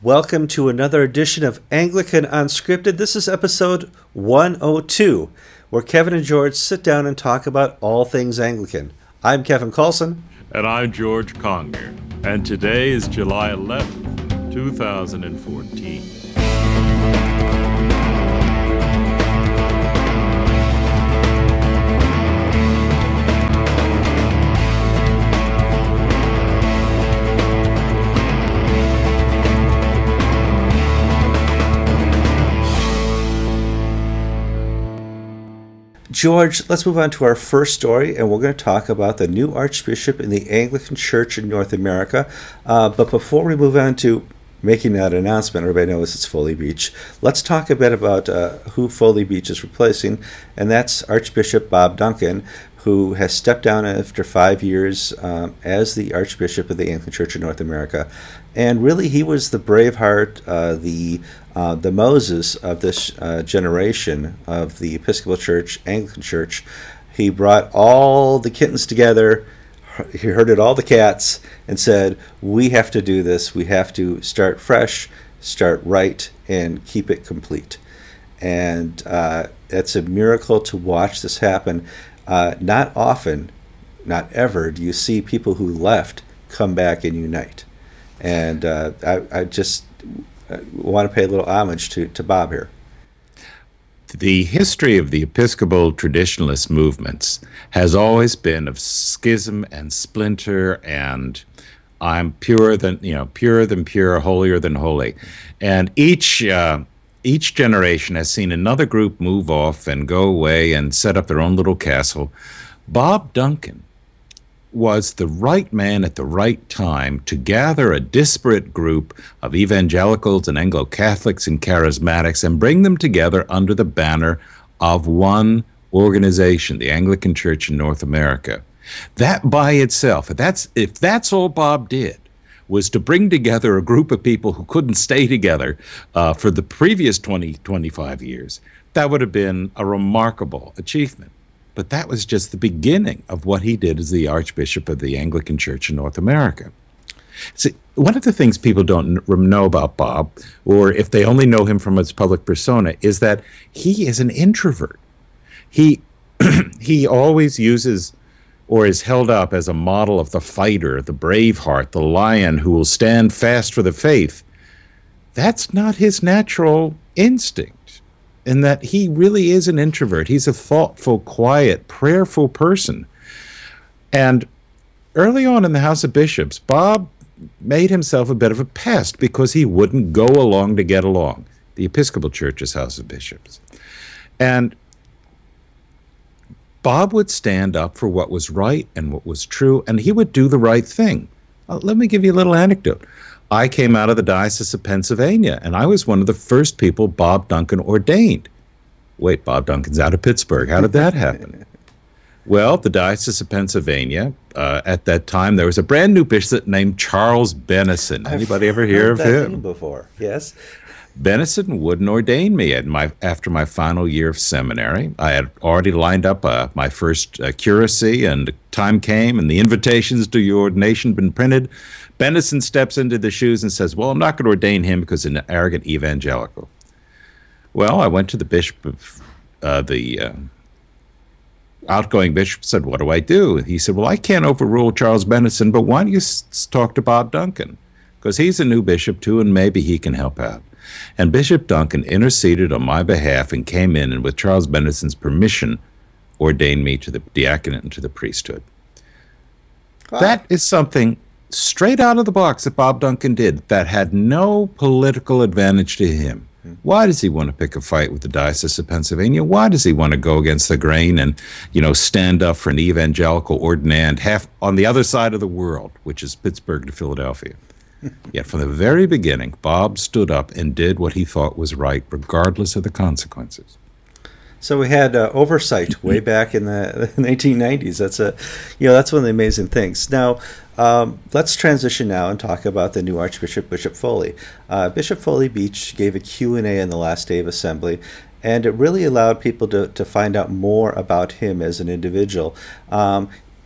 Welcome to another edition of Anglican Unscripted. This is episode 102, where Kevin and George sit down and talk about all things Anglican. I'm Kevin Carlson. And I'm George Conger. And today is July 11th, 2014. George, let's move on to our first story, and we're going to talk about the new Archbishop in the Anglican Church in North America. But before we move on to making that announcement, everybody knows it's Foley Beach. Let's talk a bit about who Foley Beach is replacing, and that's Archbishop Bob Duncan, who has stepped down after 5 years as the Archbishop of the Anglican Church in North America. And really, he was the Braveheart, the Moses of this generation of the Episcopal Church, Anglican Church. He brought all the kittens together, he herded all the cats, and said, we have to do this, we have to start fresh, start right, and keep it complete. And it's a miracle to watch this happen. Not often, not ever, do you see people who left come back and unite. And I just want to pay a little homage to Bob here. The history of the Episcopal traditionalist movements has always been of schism and splinter, and I'm purer than pure, holier than holy. And each generation has seen another group move off and go away and set up their own little castle. Bob Duncan was the right man at the right time to gather a disparate group of evangelicals and Anglo-Catholics and charismatics and bring them together under the banner of one organization, the Anglican Church in North America. That by itself, if that's all Bob did, was to bring together a group of people who couldn't stay together for the previous 25 years, that would have been a remarkable achievement. But that was just the beginning of what he did as the Archbishop of the Anglican Church in North America. See, one of the things people don't know about Bob, or if they only know him from his public persona, is that he is an introvert. He always uses or is held up as a model of the fighter, the brave heart, the lion who will stand fast for the faith. That's not his natural instinct, in that he really is an introvert. He's a thoughtful, quiet, prayerful person. And early on in the House of Bishops, Bob made himself a bit of a pest because he wouldn't go along to get along, the Episcopal Church's House of Bishops. And Bob would stand up for what was right and what was true, and he would do the right thing. Let me give you a little anecdote. I came out of the Diocese of Pennsylvania, and I was one of the first people Bob Duncan ordained. Wait, Bob Duncan's out of Pittsburgh. How did that happen? Well, the Diocese of Pennsylvania, at that time, there was a brand new bishop named Charles Bennison. Anybody ever hear of him? Before, yes. Bennison wouldn't ordain me after my final year of seminary. I had already lined up my first curacy, and time came, and the invitations to your ordination had been printed. Bennison steps into the shoes and says, well, I'm not going to ordain him because he's an arrogant evangelical. Well, I went to the bishop of the outgoing bishop, said, what do I do? He said, well, I can't overrule Charles Bennison, but why don't you talk to Bob Duncan? Because he's a new bishop too, and maybe he can help out. And Bishop Duncan interceded on my behalf and came in and with Charles Bennison's permission ordained me to the diaconate and to the priesthood. Wow. That is something straight out of the box that Bob Duncan did that had no political advantage to him. Why does he want to pick a fight with the Diocese of Pennsylvania? Why does he want to go against the grain and, stand up for an evangelical ordinand half on the other side of the world, which is Pittsburgh to Philadelphia? Yet from the very beginning, Bob stood up and did what he thought was right, regardless of the consequences. So we had oversight way back in the 1990s. That's one of the amazing things. Now, let's transition now and talk about the new Archbishop, Bishop Foley. Bishop Foley Beach gave a Q&A on the last day of assembly, and it really allowed people to find out more about him as an individual.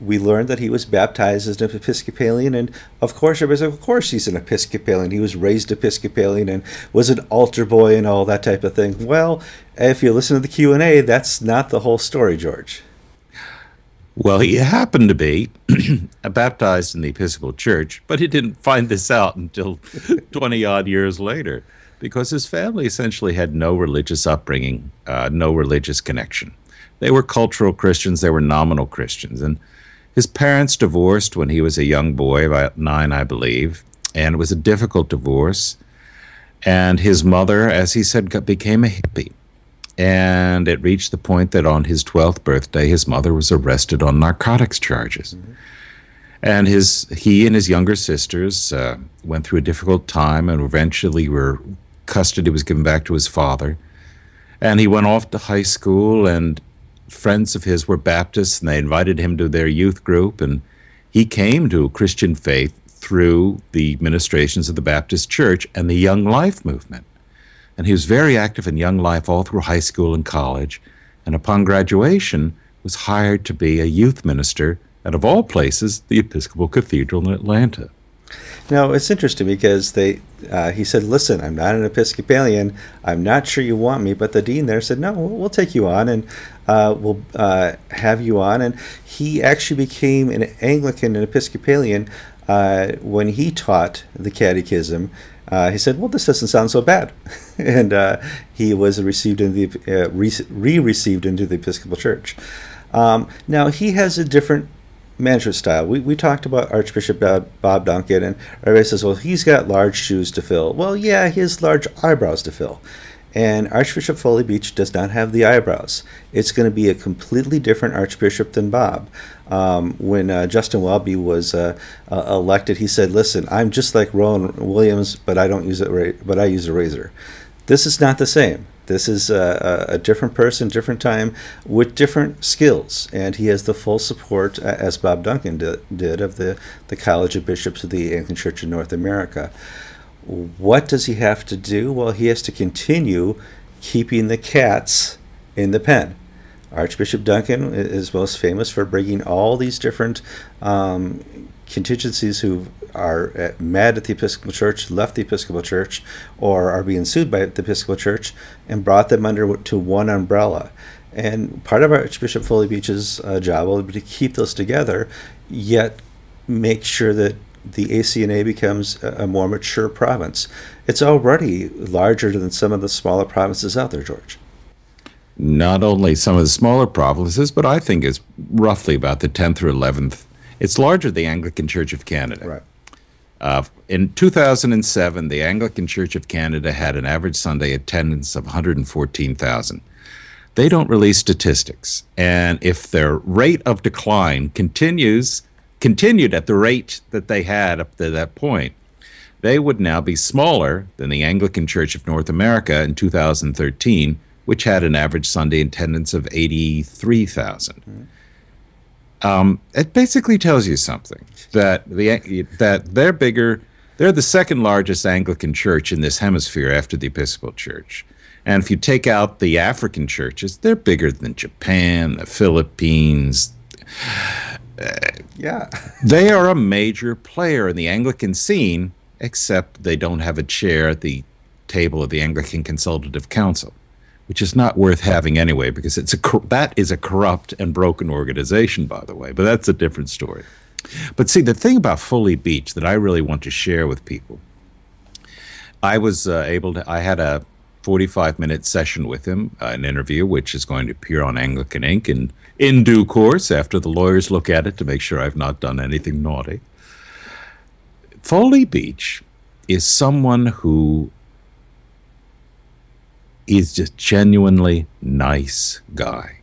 we learned that he was baptized as an Episcopalian, and of course everybody's like, of course he's an Episcopalian. He was raised Episcopalian and was an altar boy and all that type of thing. Well, if you listen to the Q&A, that's not the whole story, George. Well, he happened to be baptized in the Episcopal Church, but he didn't find this out until 20-odd years later, because his family essentially had no religious upbringing, no religious connection. They were cultural Christians, they were nominal Christians, and his parents divorced when he was a young boy, about 9, I believe, and it was a difficult divorce. And his mother, as he said, became a hippie. And it reached the point that on his 12th birthday, his mother was arrested on narcotics charges. Mm-hmm. And he and his younger sisters went through a difficult time, and eventually custody was given back to his father. And he went off to high school, and friends of his were Baptists, and they invited him to their youth group, and he came to Christian faith through the ministrations of the Baptist Church and the Young Life movement. And he was very active in Young Life all through high school and college, and upon graduation was hired to be a youth minister at, of all places, the Episcopal Cathedral in Atlanta. Now, it's interesting because he said, listen, I'm not an Episcopalian. I'm not sure you want me. But the dean there said, no, we'll take you on, and we'll have you on. And he actually became an Anglican and Episcopalian when he taught the catechism. He said, well, this doesn't sound so bad. And he was received into the re-received into the Episcopal Church. Now, he has a different management style. We talked about Archbishop Bob Duncan, and everybody says, well, he's got large shoes to fill. Well, yeah, he has large eyebrows to fill. And Archbishop Foley Beach does not have the eyebrows. It's going to be a completely different archbishop than Bob. When Justin Welby was elected, he said, listen, I'm just like Rowan Williams, but I don't use it, but I use a razor. This is not the same. This is a different person, different time, with different skills. And he has the full support, as Bob Duncan did, of the College of Bishops of the Anglican Church in North America. What does he have to do? Well, he has to continue keeping the cats in the pen. Archbishop Duncan is most famous for bringing all these different contingencies who are mad at the Episcopal Church, left the Episcopal Church, or are being sued by the Episcopal Church, and brought them under to one umbrella. And part of Archbishop Foley Beach's job will be to keep those together, yet make sure that the ACNA becomes a more mature province. It's already larger than some of the smaller provinces out there, George. Not only some of the smaller provinces, but I think it's roughly about the 10th or 11th. It's larger than the Anglican Church of Canada. Right. In 2007, the Anglican Church of Canada had an average Sunday attendance of 114,000. They don't release statistics, and if their rate of decline continued at the rate that they had up to that point, they would now be smaller than the Anglican Church of North America in 2013, which had an average Sunday attendance of 83,000. Mm-hmm. It basically tells you something, that they're bigger. They're the second largest Anglican church in this hemisphere after the Episcopal Church. And if you take out the African churches, they're bigger than Japan, the Philippines. Yeah. They are a major player in the Anglican scene, except they don't have a chair at the table of the Anglican Consultative Council, which is not worth having anyway, because that is a corrupt and broken organization, by the way, but that's a different story. But see, the thing about Foley Beach that I really want to share with people, I was I had a 45-minute session with him, an interview, which is going to appear on Anglican Inc. in due course after the lawyers look at it to make sure I've not done anything naughty. Foley Beach is someone who is just genuinely nice guy.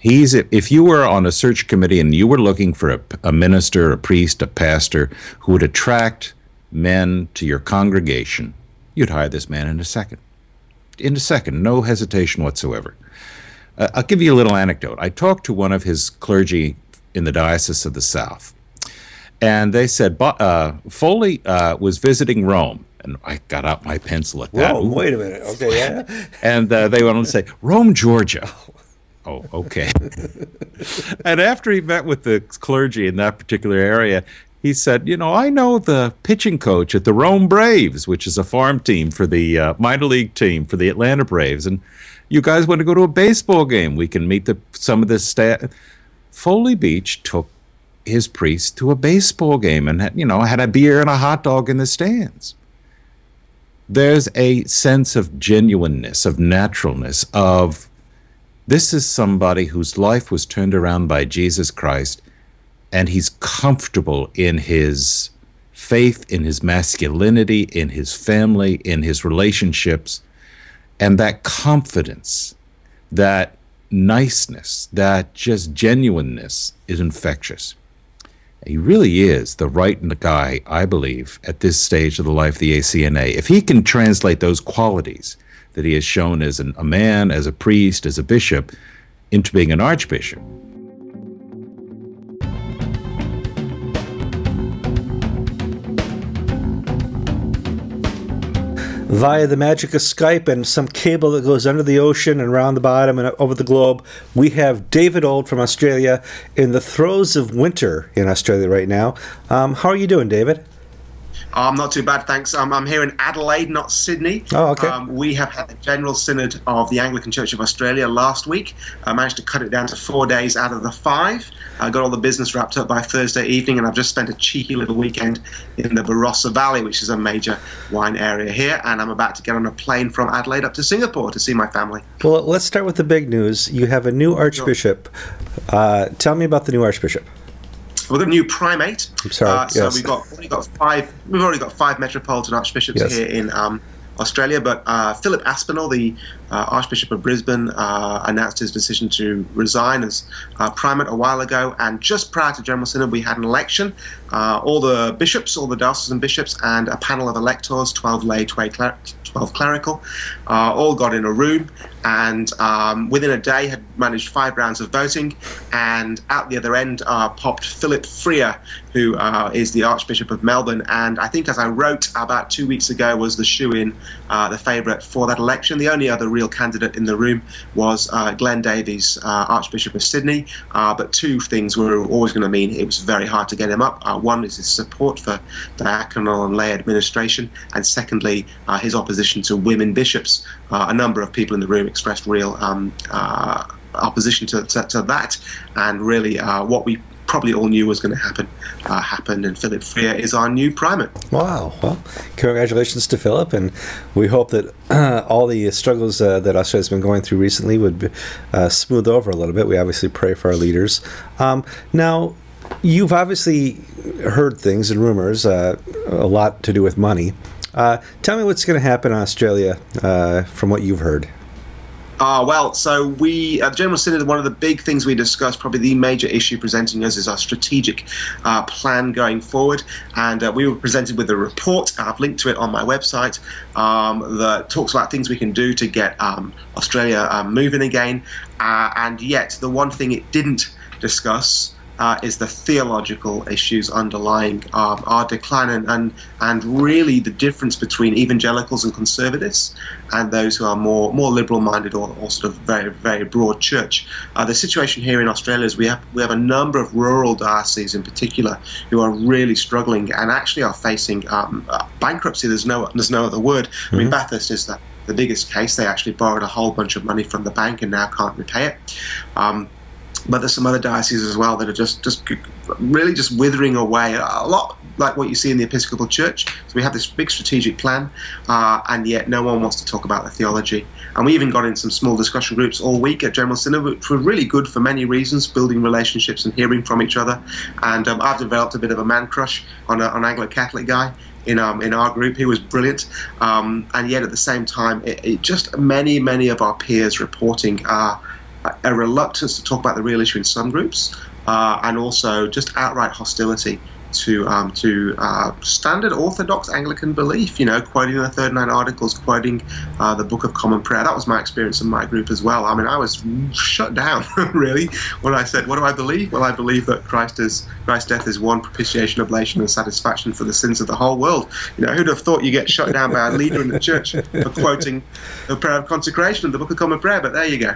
If you were on a search committee and you were looking for a minister, a priest, a pastor who would attract men to your congregation, you'd hire this man in a second. In a second, no hesitation whatsoever. I'll give you a little anecdote. I talked to one of his clergy in the Diocese of the South, and they said Foley was visiting Rome. And I got out my pencil at that. Whoa, wait a minute. Okay, yeah. And they went on to say, Rome, Georgia. Oh, okay. And after he met with the clergy in that particular area, he said, you know, I know the pitching coach at the Rome Braves, which is a farm team for the minor league team for the Atlanta Braves. And you guys want to go to a baseball game? We can meet some of the staff. Foley Beach took his priest to a baseball game and, had a beer and a hot dog in the stands. There's a sense of genuineness, of naturalness, of this is somebody whose life was turned around by Jesus Christ, and he's comfortable in his faith, in his masculinity, in his family, in his relationships, and that confidence, that niceness, that just genuineness is infectious. He really is the right guy, I believe, at this stage of the life of the ACNA. If he can translate those qualities that he has shown as a man, as a priest, as a bishop, into being an archbishop. Via the magic of Skype and some cable that goes under the ocean and around the bottom and over the globe, we have David Old from Australia in the throes of winter in Australia right now. How are you doing, David? I'm not too bad, thanks. I'm here in Adelaide, not Sydney. Oh, okay. We have had the General Synod of the Anglican Church of Australia last week. I managed to cut it down to 4 days out of the 5. I got all the business wrapped up by Thursday evening, and I've just spent a cheeky little weekend in the Barossa Valley, which is a major wine area here, and I'm about to get on a plane from Adelaide up to Singapore to see my family. Well, let's start with the big news. You have a new archbishop. Tell me about the new archbishop. We've got a new primate. I'm sorry. So yes. we've already got 5 metropolitan archbishops here in Australia, but Philip Aspinall, the Archbishop of Brisbane, announced his decision to resign as primate a while ago, and just prior to General Synod we had an election. All the bishops, all the diocesan bishops, and a panel of electors, 12 lay, 12 clerical, all got in a room, and within a day had managed 5 rounds of voting, and out the other end popped Philip Freer, who is the Archbishop of Melbourne, and I think, as I wrote about 2 weeks ago, was the shoe-in, the favourite for that election. The only other real candidate in the room was Glenn Davies, Archbishop of Sydney, but 2 things were always going to mean it was very hard to get him up. One is his support for diaconal and lay administration, and secondly, his opposition to women bishops. A number of people in the room expressed real opposition to that, and really what we probably all knew was going to happen happened, and Philip Freer is our new primate. Wow. Well, congratulations to Philip, and we hope that all the struggles that Australia's been going through recently would be, smooth over a little bit. We obviously pray for our leaders. Now, you've obviously heard things and rumors, a lot to do with money. Tell me what's going to happen in Australia from what you've heard. Well, so we, at the General Synod, one of the big things we discussed, probably the major issue presenting us, is our strategic plan going forward. And we were presented with a report, I've linked to it on my website, that talks about things we can do to get Australia moving again. And yet, the one thing it didn't discuss is the theological issues underlying our decline, and really the difference between evangelicals and conservatives and those who are more liberal-minded or sort of very, very broad church. The situation here in Australia is we have a number of rural dioceses in particular who are really struggling and actually are facing bankruptcy. There's no other word. I mean, Bathurst is the biggest case. They actually borrowed a whole bunch of money from the bank and now can't repay it. But there's some other dioceses as well that are just really withering away, a lot like what you see in the Episcopal Church. So we have this big strategic plan, and yet no one wants to talk about the theology. And we even got in some small discussion groups all week at General Synod, which were really good for many reasons, building relationships and hearing from each other. And I've developed a bit of a man crush on an Anglo-Catholic guy in our group. He was brilliant, and yet at the same time, it just many of our peers reporting a reluctance to talk about the real issue in some groups, and also just outright hostility to standard Orthodox Anglican belief, quoting the 39 Articles, quoting the Book of Common Prayer. That was my experience in my group as well. I mean, I was shut down, really, when I said, what do I believe? Well, I believe that Christ's death is one propitiation, oblation, and satisfaction for the sins of the whole world. Who'd have thought you get shut down by a leader in the church for quoting the prayer of consecration and the Book of Common Prayer? But there you go.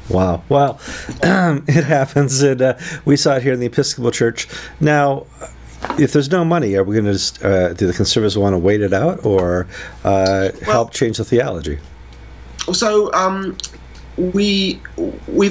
Wow. Well, it happens, and we saw it here in the Episcopal Church. Now, if there's no money, are we going to just, do the conservatives want to wait it out, or help change the theology? So we've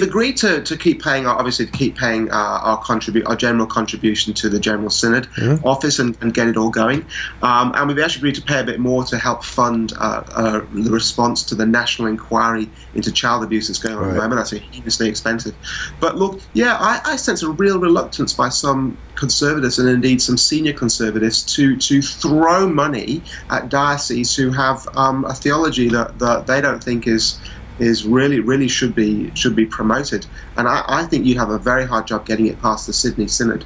agreed to keep paying our our general contribution to the General Synod office and get it all going, and we've actually agreed to pay a bit more to help fund the response to the national inquiry into child abuse that's going on at the moment. That's heinously expensive. But look, I sense a real reluctance by some conservatives, and indeed some senior conservatives, to throw money at dioceses who have a theology that they don't think is really should be promoted. And I think you have a very hard job getting it past the Sydney Synod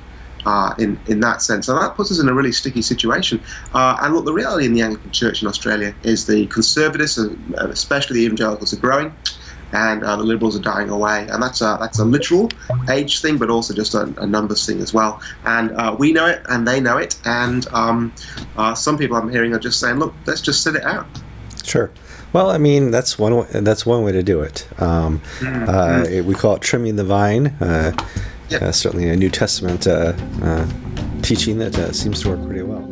in that sense. And that puts us in a really sticky situation. And look, the reality in the Anglican Church in Australia is the conservatives, especially the evangelicals, are growing, and the liberals are dying away. And that's a literal age thing, but also just a numbers thing as well. And we know it, and they know it. And some people I'm hearing are just saying, look, let's just sit it out. Sure. Well, I mean, that's one way to do it. We call it trimming the vine. Certainly a New Testament teaching that seems to work pretty well.